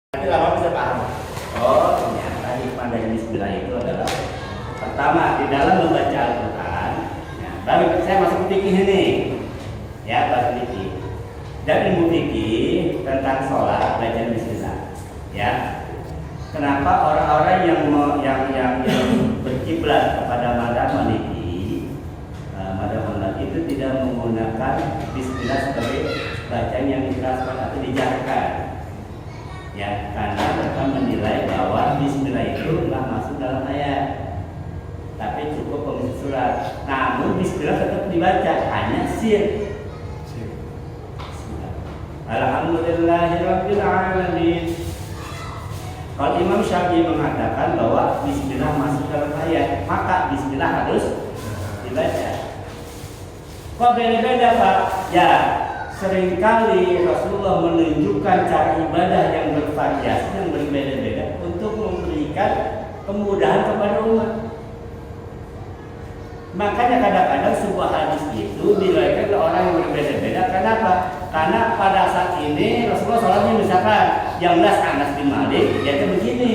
Nanti lama bisa paham. Oh, ternyata hikmah dari bismillah itu adalah pertama di dalam membaca Al-Quran. Ya, baru saya masuk fikih ini, ya bahas fikih. Dan ilmu fikih tentang sholat baca bismillah. Ya, kenapa orang-orang yang berkiblat kepada madzhab Maliki, madzhab Maliki itu tidak menggunakan bismillah sebagai bacaan yang dikeraskan atau dijarkan? Ya, karena mereka menilai bahwa bismillah itu nggak masuk dalam ayat, tapi cukup pembaca surat. Namun bismillah tetap dibaca, hanya sir. Alhamdulillahirabbil alamin. Kalau Imam Syafi'i mengatakan bahwa bismillah masuk dalam ayat, maka bismillah harus dibaca. Kok beda-beda, Pak? Ya, seringkali Rasulullah menunjukkan cara ibadah yang bervariasi, yang berbeda-beda untuk memberikan kemudahan kepada umat. Makanya kadang-kadang sebuah hadis itu diriwayatkan oleh orang yang berbeda-beda. Kenapa? Karena pada saat ini Rasulullah sholatnya misalkan yang belas Anas bin Malik, dia begini.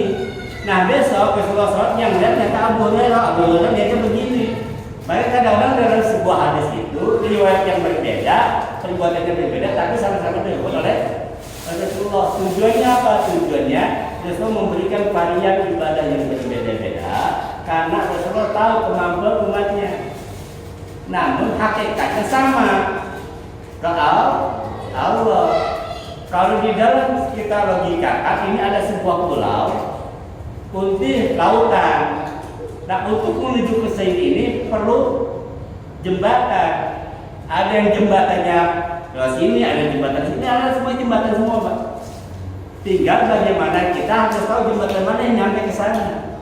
Nah besok Rasulullah sholat yang belas ternyata Abu Hurairah, dia begini. Baik kadang-kadang dalam sebuah hadis itu riwayat yang berbeda, perbuatan yang berbeda, tapi sama-sama dilakukan oleh Rasulullah. Tujuannya apa? Tujuannya Rasulullah memberikan varian ibadah yang berbeda-beda, karena Rasulullah tahu kemampuan umatnya. Namun hakikatnya sama. Kalau Allah, kalau di dalam kita logikakan ini ada sebuah pulau, putih lautan. Nah untuk menuju ke sini ini perlu jembatan. Ada yang jembatannya ke sini, ada yang jembatan sini, ada semua jembatan semua, Pak. Tinggal bagaimana kita harus tahu jembatan mana yang nyampe ke sana.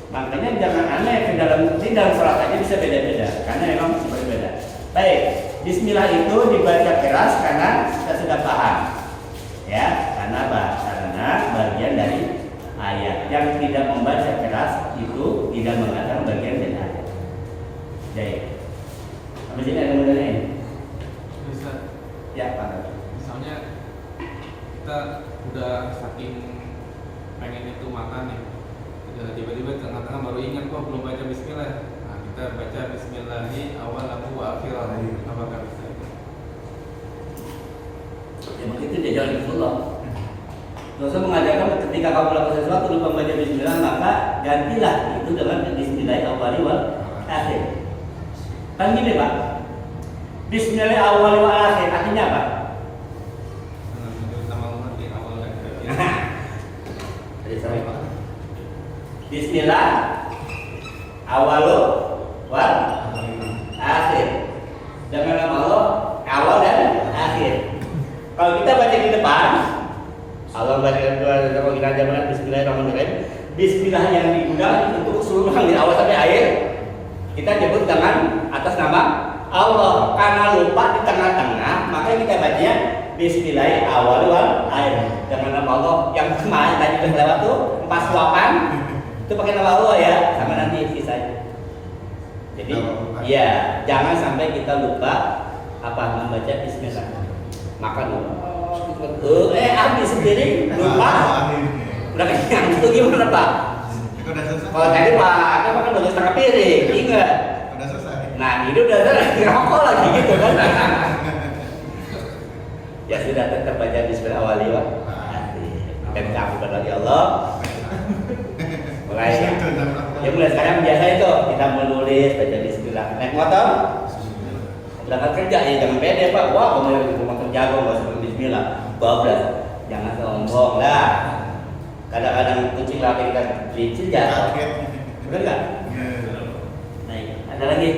Makanya jangan aneh ke dalam sholat aja bisa beda-beda, karena memang berbeda. Baik, bismillah itu dibaca keras karena kita sudah paham. Ya, karena apa? Karena bagian dari ayat. Yang tidak membaca keras itu tidak mengatakan bagian dari ayat. Jadi, apa sih ada modalnya? Bisa. Ya, Pak. Misalnya kita udah saking pengen itu makan nih, tiba-tiba tengah-tengah baru ingat kok belum baca bismillah. Nah, kita baca bismillahi awal wa akhir. Apakah bisa? Ya, begitu dia jalan Rasulullah. Rasul mengajarkan ketika kamu melakukan sesuatu lupa membaca bismillah, maka gantilah itu dengan bismillah awal wa akhir. Kan gini, Pak. Bismillah awal wa akhir artinya apa? Bismillah awal wa akhir. Dengan nama Allah awal dan akhir. Kalau kita baca di depan, Allah baca kita jaman Bismillahirrahmanirrahim. Bismillah yang digunakan untuk keseluruhan dari awal sampai akhir kita nyebut dengan atas nama Allah. Karena lupa di tengah-tengah, maka kita baca Bismillah awal wal akhir dengan nama Allah. Yang kemarin tadi sudah lewat tuh pas suapan itu pakai nama Allah ya, sama nanti sisanya. Jadi ya jangan sampai kita lupa apa membaca Bismillah. Makan habis sendiri lupa. Udah kenyang itu gimana, Pak? Kalau tadi Pak ada makan udah setengah piring, ingat. Udah selesai. Nah ini udah selesai, ngerokok lagi gitu kan? Ya sudah tetap baca Bismillah awali wa akhir. Dan kami berdoa Allah. Mulai ya mulai sekarang biasa itu kita menulis baca Bismillah. Naik motor, berangkat kerja ya jangan pede, Pak. Wah kamu yang rumah kerja gue nggak sebelum Bismillah. Bablas, jangan sombong lah. Kadang-kadang kucing laki kita licin jatuh. Bener nggak? Nah, ada lagi.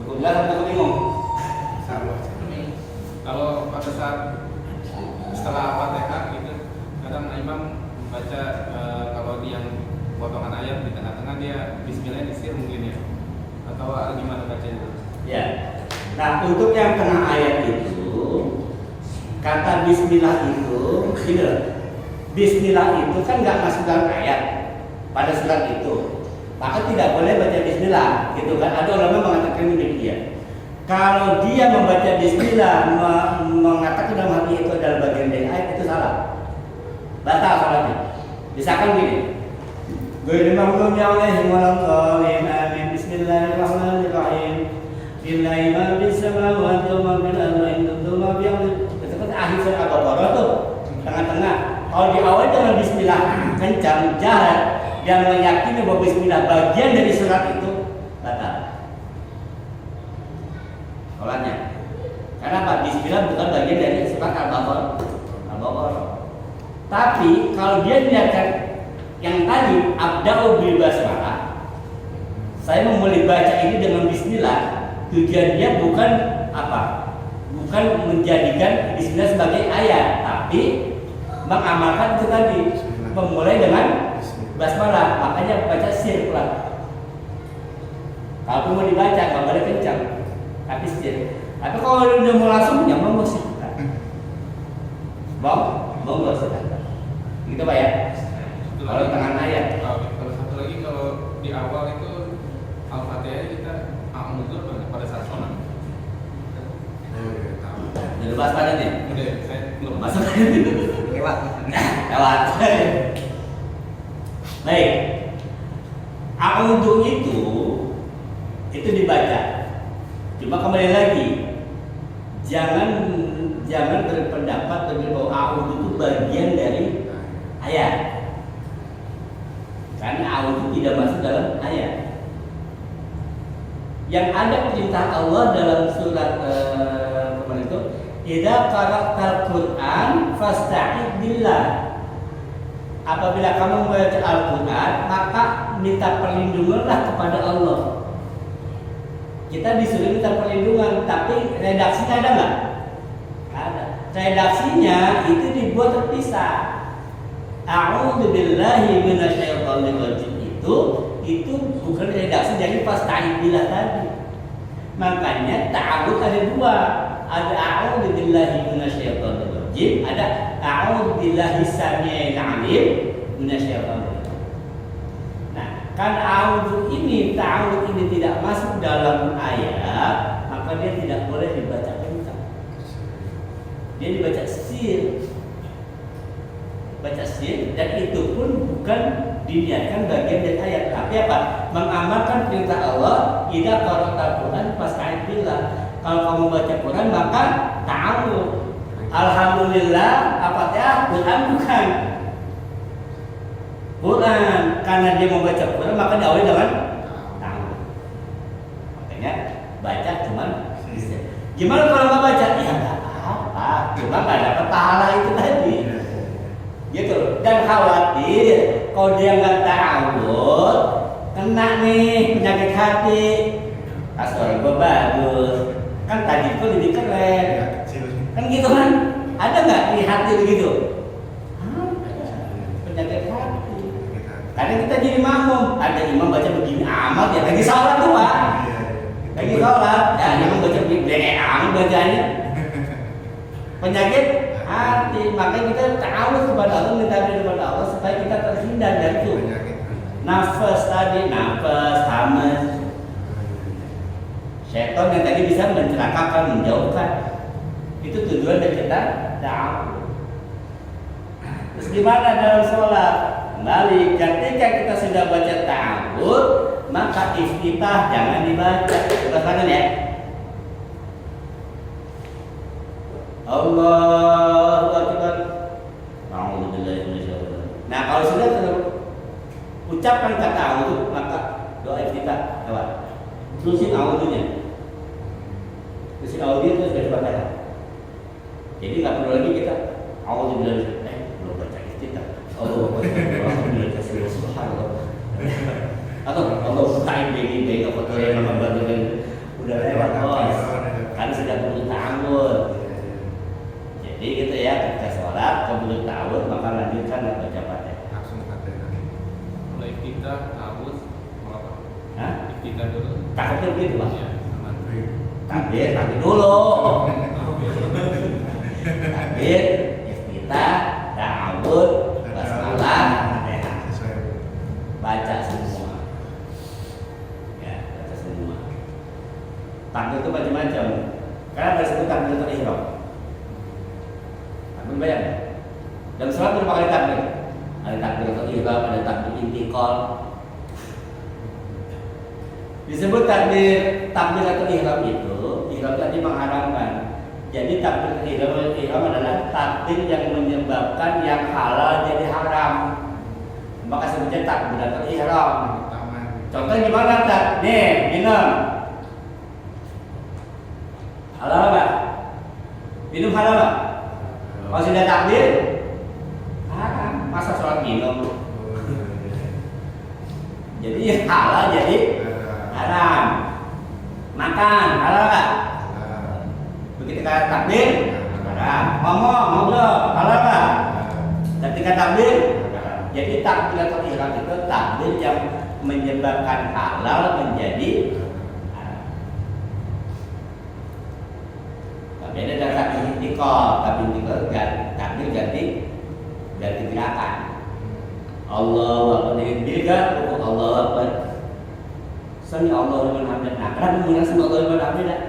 Enggak sampai bingung. Kalau pada saat setelah Fatihah gitu, kadang imam baca kalau di yang potongan ayat di tengah-tengah dia Bismillah disir mungkin ya, atau gimana baca itu? Ya. Nah untuk yang tengah ayat itu kata Bismillah itu, gini loh. Bismillah itu kan nggak masuk dalam ayat pada surat itu, maka tidak boleh baca Bismillah, gitu kan? Ada ulama mengatakan demikian. Kalau dia membaca Bismillah beristilah mengatakan dalam hati itu adalah bagian dari ayat, itu salah, batal salatnya. Misalkan gini, Ghairil maghdubi alaihim waladhdallin, amin, bismillahirrahmanirrahim, lillahi ma fis samawati wa ma fil ardi, itu ma itu kan akhir surat Al-Baqarah tuh, tengah-tengah. Kalau di awal dengan bismillah kencang, jahat, dan meyakini bahwa bismillah bagian dari surat itu, batal sholatnya. Karena Pak bismillah bukan bagian dari surat Al-Baqarah. Tapi kalau dia niatkan yang tadi abda'u bil basmalah, saya memulai baca ini dengan bismillah, tujuannya bukan apa? Bukan menjadikan bismillah sebagai ayat, tapi mengamalkan itu tadi, memulai dengan basmalah, makanya baca sir pelan. Kalau mau dibaca nggak boleh kencang, tapi sir. Tapi kalau udah mau langsung, ya monggo silakan. Monggo silakan. Gitu Pak ya. Kalau tengah ayat. Kalau satu lagi, kalau di awal itu Al-Fatihah kita a'udzu pada saat sholat. Udah bahas pada nih. Udah, saya belum Masuk lewat. Baik. A'udzu itu dibaca. Cuma kembali lagi, jangan berpendapat bahwa a'udzu itu bagian dari ayat. Karena a'udzu tidak masuk dalam ayat. Yang ada perintah Allah dalam surat kemarin itu, idza qara'tal Qur'an fasta'id billah. Apabila kamu membaca Al-Qur'an, maka minta perlindunganlah kepada Allah. Kita disuruh minta perlindungan, tapi redaksinya ada nggak? Ada. Redaksinya itu dibuat terpisah. A'udzu billahi minasyaitonir rajim itu bukan redaksi dari fasta'id billah tadi. Makanya ta'awudz ada dua. Ada a'udzu billahi minasyaitonir rajim, ada a'udzu billahi samii'il 'alim minasyaitonir rajim. Nah, kan ta'awudz ini tidak masuk dalam ayat, maka dia tidak boleh dibaca kencang. Dia dibaca sir. Baca sir, dan itu pun bukan diniatkan bagian dari ayat, tapi apa? Mengamalkan perintah Allah, idza qara'tal Qur'an fasta'id billah. Kalau kamu baca Quran maka ta'awudz. Alhamdulillah, Al-Fatihah Quran bukan. Quran, karena dia mau baca Quran maka diawali dengan ta'awudz. Makanya baca cuman bisa. Gimana kalau nggak baca? Ya nggak apa-apa, cuma nggak dapat pahala itu tadi. Gitu. Dan khawatir kalau dia nggak ta'awudz, kena nih penyakit hati. Suara gue bagus, kan tadi itu lebih keren, kan gitu kan? Ada nggak di hati begitu? Penyakit hati. Kadang kita jadi makmum, ada imam baca begini amat ya, lagi sholat tuh Pak, lagi sholat, ya imam baca begini amat bacanya. Penyakit hati, makanya kita ta'awudz kepada Allah, minta kepada Allah supaya kita terhindar dari itu. Nafas tadi, hamas. Setan yang tadi bisa mencelakakan, menjauhkan. Itu tujuan dari kita ta'awudz. Terus gimana dalam sholat? Kembali, ketika kita sudah baca ta'awudz, maka iftitah jangan dibaca. Kita kanan ya. Allahu Akbar. A'udzubillahi minasyaitonir rajim. Nah, kalau sudah ucapkan kata a'udzu, maka doa iftitah lewat. Terusin a'udzunya. Terusin a'udzunya terus dari Fatihah. Jadi nggak perlu lagi kita a'udzubillahi belum baca iftitah. Allahu Akbar. Subhanallah. Atau Allah bukain begini apa tuh yang nama bagian udah lewat bos. Kan sudah perlu ta'awudz. Jadi gitu ya, ketika sholat kemudian ta'awudz maka lanjutkan baca Fatihah. Langsung Fatihah. Mulai kita ta'awudz apa? Hah? Kita dulu. Takutnya begitu Pak. Iya, sama. Takbir dulu. Takbir, iftitah, ta'awudz, basmalah, Fatihah. Baca semua. Ya, baca semua. Takbir itu macam-macam. Karena ada satu takbir takbiratul ihram. Takbir bayang. Dalam sholat berapa kali takbir? Ada takbiratul ihram, ada takbir intiqal. Disebut takbiratul ihram itu, ihram tadi mengharamkan. Jadi takbiratul ihram adalah takbir yang menyebabkan yang halal jadi haram. Maka sebutnya takbiratul ihram. Contoh gimana tak? Nih, minum. Halal nggak? Minum halal nggak? Kalau sudah takbir, haram. Masa sholat minum? Jadi halal jadi haram. Makan halal nggak? Begitu kata takbir, haram. Ngomong, ngobrol, halal nggak? Ketika takbir, jadi takbiratul ihram itu takbir yang menyebabkan halal menjadi haram. Beda dengan takbir intiqal. Takbir intiqal takbir ganti gerakan. Allahu Akbar dikira rukuk, Allahu Akbar. Sami Allahu liman hamidah. Nah, kenapa mengulang sami Allahu liman hamidah?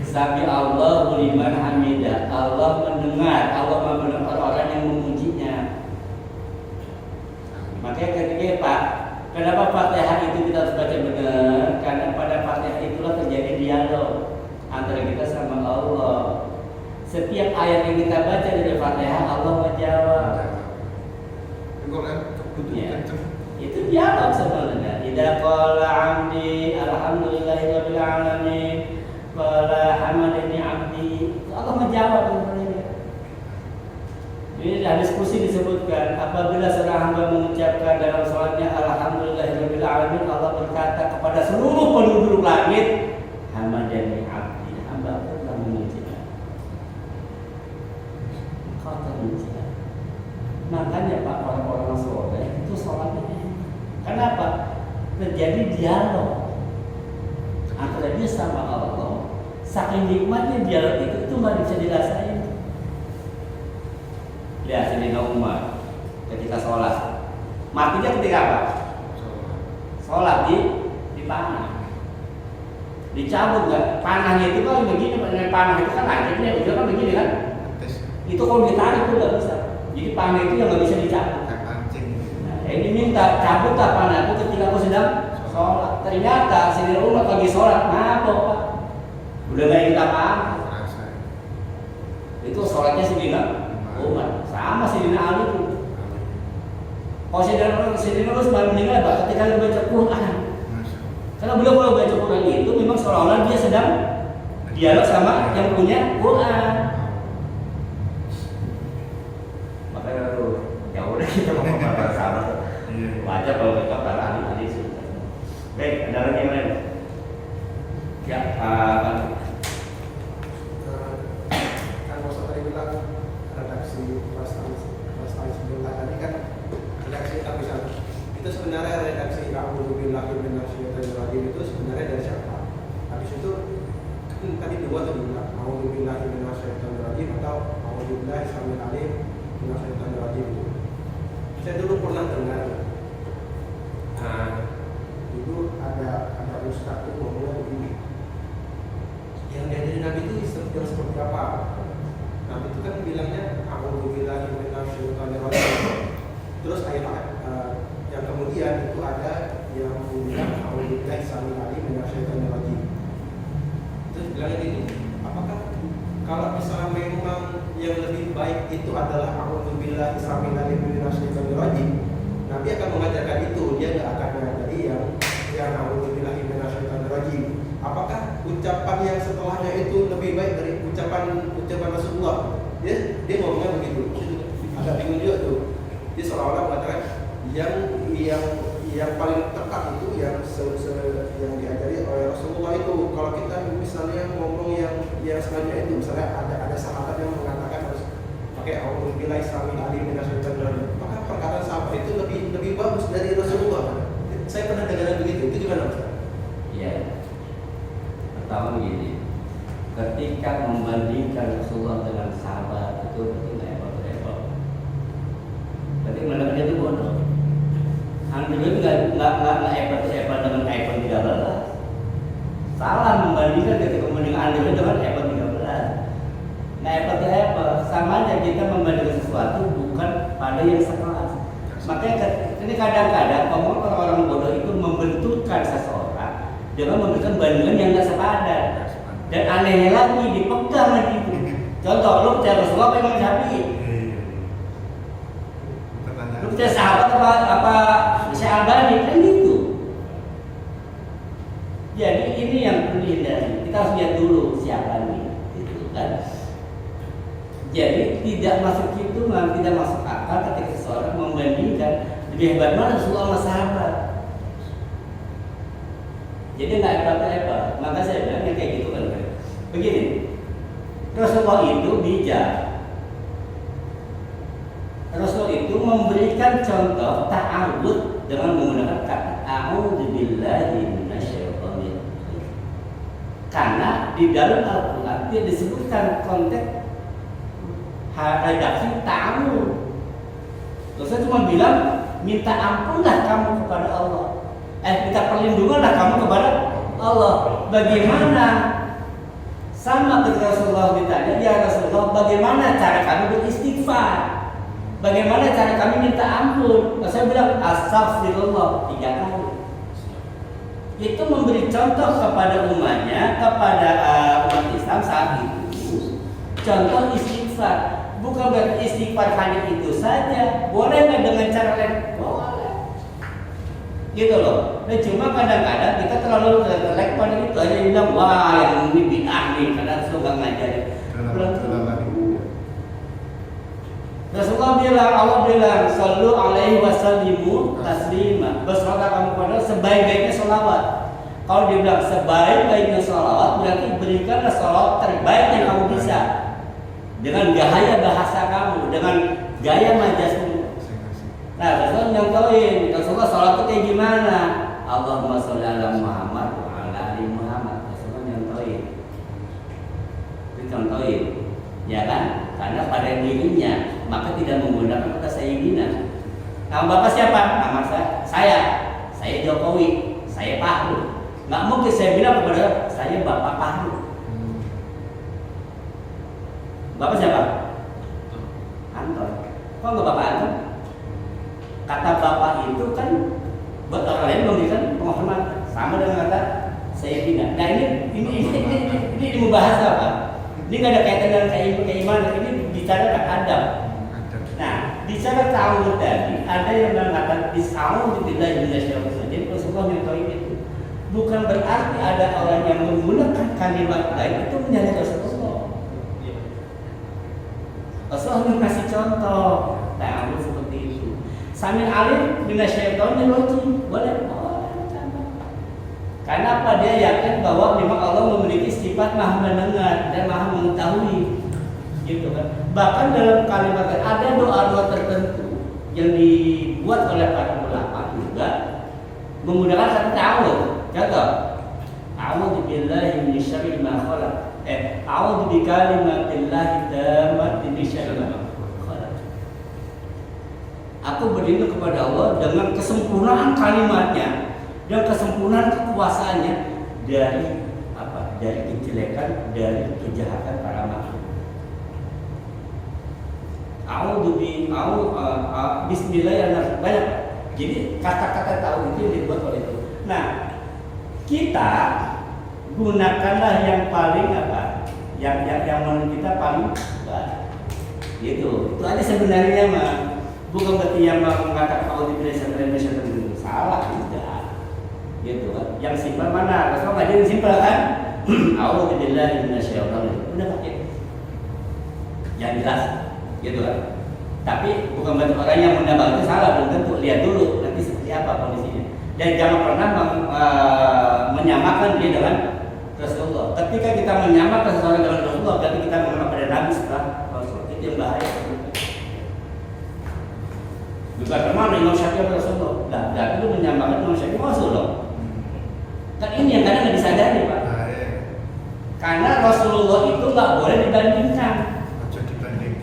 Sami Allahu liman hamidah. Allah mendengar, Allah mendengar orang yang memujinya. Makanya ketika Pak, kenapa Fatihah itu kita harus baca benar? Karena pada Fatihah itulah terjadi dialog antara kita sama Allah. Setiap ayat yang kita baca dari Fatihah, Allah menjawab. Ya. Itu dialog sebenarnya. Idza qala 'abdi alhamdulillahirabbil alamin qala hamadani 'abdi. Allah menjawab sebenarnya. Ini dalam diskusi disebutkan apabila seorang hamba mengucapkan dalam salatnya alhamdulillahirabbil alamin, Allah berkata kepada seluruh penduduk langit, hamadani 'abdi, hamba telah memujinya. Kau terpuji. Makanya Pak, orang-orang soleh itu sholatnya. Kenapa? Terjadi dialog antara dia sama Allah. Saking nikmatnya dialog itu nggak bisa dirasain. Lihat Sayyidina Umar ketika sholat, matinya ketika apa? Sholat di panah, dicabut nggak? Panahnya itu kan begini, panah itu kan lanjutnya, itu kan begini kan? Itu kalau ditarik itu nggak bisa. Jadi panah itu yang nggak bisa dicabut. Nah, ini minta cabut tak panah itu ketika aku sedang sholat. Ternyata Sayyidina Umar lagi sholat, ngapa Pak? Udah nggak ingat apa-apa. Itu sholatnya Sayyidina Umar, sama Sayyidina Ali itu. Kalau Sayyidina Umar meninggal Pak ketika dia baca Quran. Karena beliau kalau baca Quran itu memang seolah-olah dia sedang dialog sama yang punya Quran. Kita mau kembali sama wajar kalau kita para ahli sih. Baik, ada lagi yang lain? Ya, Pak. Kan Ustaz tadi bilang redaksi prestasi sebelah tadi kan redaksi tabisan. Itu sebenarnya redaksi A'udzubillahi minasyaitonir rajim itu sebenarnya dari siapa? Habis itu tadi dua tuh bilang A'udzubillahi minasyaitonir rajim atau A'udzubillahi samil alim minasyaitonir rajim. Saya dulu pernah dengar, dulu ada ustaz itu ngomongnya begini, yang diajarin Nabi itu seperti apa? Nabi itu kan bilangnya A'udzubillahi minasyaitonir rajim. Terus ayat yang kemudian itu ada yang bilang A'udzubillahi samil alim minasyaitonir rajim. Terus bilangnya gini, apakah kalau misalnya memang yang lebih baik itu adalah A'udzubillahi samil alim minasyaitonir rajim, Nabi akan mengajarkan itu, dia nggak akan mengajari yang A'udzubillahi minasyaitonir rajim. Apakah ucapan yang setelahnya itu lebih baik dari ucapan Rasulullah? Dia ngomongnya begitu, agak bingung juga tuh. Dia seolah-olah mengatakan yang paling tepat itu yang diajari oleh Rasulullah itu. Kalau kita misalnya ngomong yang selanjutnya itu, misalnya ada sahabat yang mengatakan harus pakai A'udzubillahi samil alim minasyaitonir rajim, maka perkataan sahabat itu lebih bagus dari Rasulullah. Saya pernah dengar begitu. Itu gimana Ustaz? Iya. Pertama begini, ketika membandingkan Rasulullah dengan sahabat itu betul repot. Berarti menurut dia itu bodoh. Alhamdulillah nggak apple to apple dengan iPhone 13. Salah membandingkan ketika membandingkan Android dengan iPhone 13. Nah, apple to apple sama aja kita membandingkan sesuatu bukan pada yang sekelas. Makanya ini kadang-kadang orang bodoh itu membenturkan seseorang dengan memberikan bandingan yang nggak sepadan. Dan anehnya lagi dipegang lagi itu. Contoh, lu percaya Rasulullah apa Imam Syafi'i? Lu percaya sahabat apa Syekh Albani? Kan gitu. Jadi ini yang perlu dihindari. Kita harus lihat dulu siapa nih, gitu kan? Jadi tidak masuk hitungan, tidak masuk akal ketika seseorang membandingkan lebih hebat mana Rasulullah sama sahabat. Jadi nggak hebat. Maka saya bilang yang kayak gitu kan. Begini, Rasulullah itu bijak. Rasul itu memberikan contoh ta'awud dengan menggunakan kata a'udzubillahi minasyaitonir rajim. Karena di dalam Al-Qur'an dia disebutkan konteks redaksi ta'awud. Rasul cuma bilang minta ampunlah kamu kepada Allah. Minta perlindunganlah kamu kepada Allah. Bagaimana? Sama ketika Rasulullah ditanya, ya Rasulullah, bagaimana cara kami beristighfar? Bagaimana cara kami minta ampun? Saya bilang astagfirullah 3 kali. Itu memberi contoh kepada umatnya, kepada umat Islam saat itu. Contoh istighfar. Bukan berarti istighfar hanya itu saja. Boleh nggak dengan cara lain? Boleh. Gitu loh. Nah, cuma kadang-kadang kita terlalu terlek pada itu aja bilang wah yang ini bid'ah nih karena Rasulullah ngajarin. Rasulullah bilang, Allah bilang, sallu alaihi wasallimu taslima. Bersolawat kamu kepada sebaik-baiknya sholawat. Kalau dia bilang sebaik-baiknya sholawat, berarti berikanlah sholawat terbaik yang kamu bisa. Dengan gaya bahasa kamu, dengan gaya majasmu. Nah, Rasulullah nyontohin, Rasulullah sholat itu kayak gimana? Allahumma sholli ala Muhammad wa ala ali Muhammad. Rasulullah nyontohin. Dicontohin, ya kan? Karena pada dirinya maka tidak menggunakan kata Sayyidina. Nama Bapak siapa? Nama saya Jokowi, saya Pak. Nggak mungkin saya bilang kepada saya Bapak Pak. Bapak siapa? Anton. Kok nggak Bapak Anton? Kata Bapak itu kan buat orang lain memberikan penghormatan sama dengan kata Sayyidina. Nah ini membahas apa? Ini nggak ada kaitan dengan keimanan. Ini bicara tentang adab. Nah, bicara ta'awud tadi, ada yang mengatakan bis'a'udzubillahi minasyaitonir rajim. Rasulullah nyontohin itu. Bukan berarti ada orang yang menggunakan kalimat lain itu menyalahi Rasulullah. Rasulullah ngasih contoh ta'awud seperti itu. Samil alim minasyaitonir rajim. Boleh. Karena apa? Dia yakin bahwa memang Allah memiliki sifat maha mendengar dan maha mengetahui. Gitu kan. Bahkan dalam kalimat ada doa-doa tertentu yang dibuat oleh para ulama juga menggunakan kata ta'awud. Contoh, a'udzu billahi min syarri ma khalaq. A'udzu bi kalimatillahi tammati min syarri ma khalaq. Aku berlindung kepada Allah dengan kesempurnaan kalimatnya dan kesempurnaan kekuasaannya dari apa? Dari kejelekan, dari kejahatan para makhluk. Bismillahirrahmanirrahim. Banyak. Jadi kata-kata tahu itu yang dibuat oleh itu. Nah, kita gunakanlah yang paling apa? Yang menurut kita paling baik. Gitu. Itu aja sebenarnya mah. Bukan berarti yang mengatakan kalau di Indonesia itu salah tidak. Gitu kan. Yang simpel mana? Kalau ngajarin simpel kan? A'udzubillahi minasyaitonir rajim. Udah pakai. Yang jelas. Gitu kan. Tapi bukan berarti orang yang menambah itu salah, belum tentu. Lihat dulu nanti seperti apa kondisinya. Dan jangan pernah menyamakan dia dengan Rasulullah. Ketika kita menyamakan seseorang dengan Rasulullah, berarti kita mengenal pada Nabi setelah Rasul. Itu yang bahaya. Bukan kemana Imam Syafi'i Rasulullah. Nah, berarti itu menyamakan Imam Syafi'i Rasulullah. Kan ini yang kadang nggak disadari, Pak. Karena Rasulullah itu nggak boleh dibandingkan.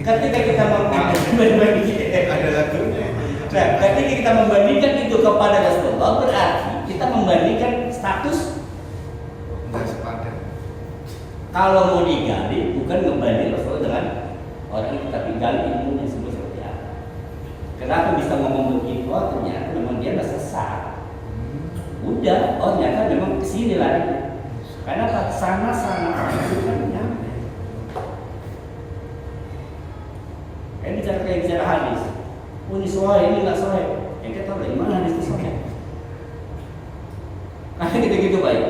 Ketika kita ada lagunya. Nah, ketika kita membandingkan itu kepada Rasulullah, berarti kita membandingkan status. Enggak sepadan. Kalau mau digali, bukan membanding Rasulullah dengan orang itu, tapi gali ilmunya seperti apa. Kenapa bisa ngomong begitu? Oh, ternyata memang dia nggak sesat. Udah, oh ternyata memang kesini lagi. Karena sana itu kan nyampe. Kayak bicara hadis. Oh ini soal, ini nggak soal. Yang kita tahu dari mana hadis itu soal. Karena gitu-gitu baik.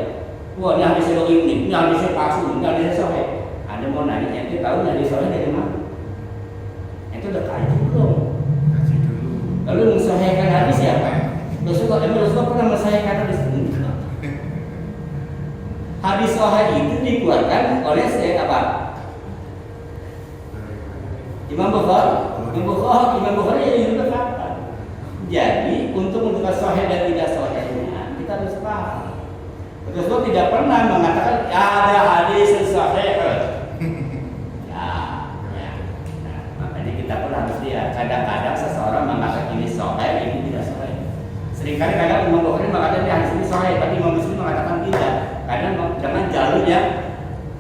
Wah ini hadisnya ini hadisnya palsu, ini hadisnya soal. Anda mau nanya, yang kita tahu hadis soal dari mana? Itu udah kaji belum? Kaji dulu. Lalu mensahihkan hadis siapa? Rasulullah pernah mensahihkan hadis ini. Hadis sahih itu dikeluarkan oleh apa? Imam Bukhari yang berkata. Jadi untuk menentukan sahih dan tidak sahihnya kita harus paham. Rasulullah tidak pernah mengatakan ada hadis yang sahih. Nah, makanya kita pun harus lihat. Kadang-kadang seseorang mengatakan ini sahih, ini tidak sahih. Seringkali kadang Imam Bukhari mengatakan hadis ini sahih, tapi Imam Muslim mengatakan tidak. Karena dengan jalur yang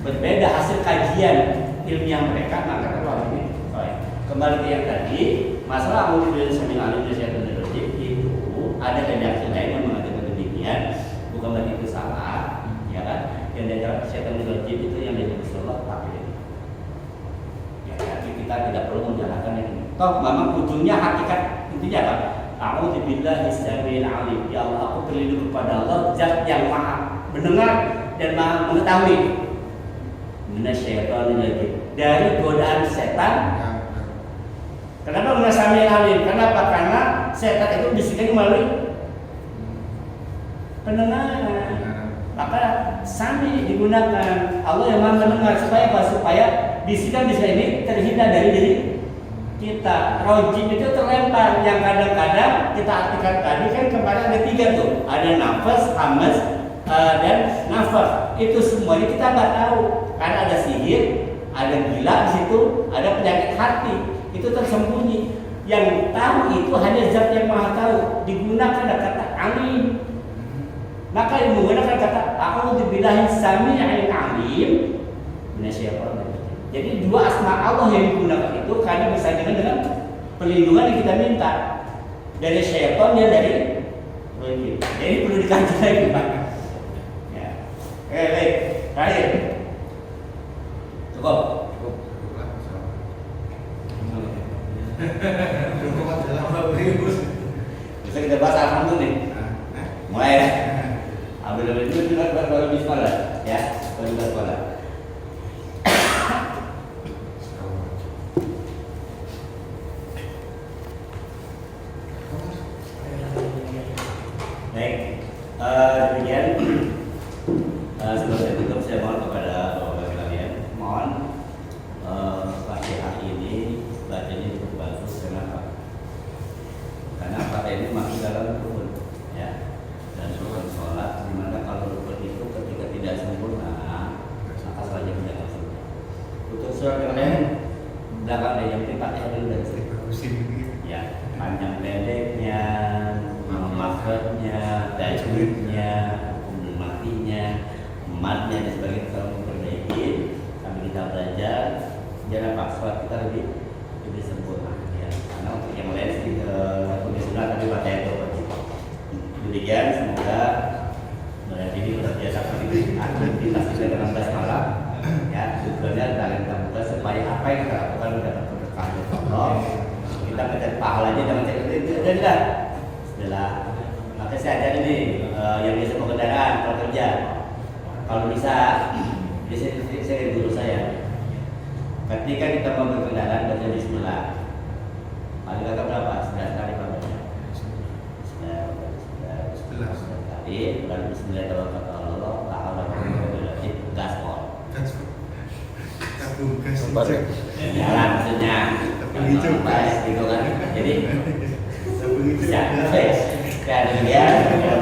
berbeda hasil kajian ilmiah mereka, maka kalau ini sahih. Kembali ke yang tadi, masalah A'udzubillahi minasyaitonir rajim itu ada redaksi lain yang mengatakan demikian, bukan berarti itu salah, ya kan? Yang dari syaitanir rajim itu yang dari Rasulullah pakai. Ya, tapi kita tidak perlu menjalankan ini. Toh memang ujungnya hakikat intinya apa? A'udzubillahi samil alim. Ya Allah, aku berlindung kepada Allah, Zat yang Maha mendengar dan Maha mengetahui. Minasyaitonir rajim. Dari godaan setan. Kenapa menasami alim? Kenapa? Karena setan itu bisikan melalui pendengaran. Maka sami digunakan. Allah yang Maha mendengar supaya apa? Supaya bisikan-bisikan ini terhindar dari diri kita. Rojim itu terlempar. Yang kadang-kadang kita artikan tadi kan kemarin ada 3 tuh. Ada nafas, hamas, dan nafas. Itu semuanya kita nggak tahu. Karena ada sihir, ada gila di situ, ada penyakit hati. Itu tersembunyi. Yang tahu itu hanya Zat yang Maha tahu. Digunakan kata alim. Maka yang menggunakan kata A'udzubillahi sami'il alim minasyaitonir rajim. Jadi 2 asma Allah yang digunakan itu karena bisa dengan perlindungan yang kita minta dari syaitan dan dari rajim. Jadi perlu dikaji lagi Pak. Ya. Baik. Terakhir. Cukup. Bisa kita bahas alhamdulillah nih. Mulai ya. Alhamdulillah itu baru di sekolah ya, baru di sekolah. Baik, demikian sebelum saya tutup saya mohon kepada bapak-bapak sekalian, mohon Fatihah ini bacanya cukup bagus. Kenapa? Karena Fatihah ini masuk dalam rukun, ya, dan rukun sholat. Dimana kalau rukun itu ketika tidak sempurna, maka saja tidak sempurna. Untuk surat yang lain belakang ada yang penting Fatihah dulu dan ya, panjang pendeknya, maksudnya, tajwidnya, hukum matinya, matnya dan sebagainya kita memperbaiki sambil kita belajar. Jangan paksa kita lebih sempurna ya. Karena untuk yang lain sih lebih sunat tapi Fatihah itu wajib. Demikian, semoga berarti ini terbiasa aktivitas kita dalam basmalah ya, tujuannya dalam kita buka supaya apa yang kita lakukan mendapat keberkahan dari Allah. Kita mencari pahalanya dengan cari itu dan setelah maka saya ajarin nih yang biasa pengendaraan kalau kerja kalau bisa saya guru saya ketika kita mau berkendaraan baca bismillah paling kata berapa? 11 kali Pak. 11 kali lalu bismillah Allah ta'ala gaspol jalan maksudnya gitu kan jadi ya demikian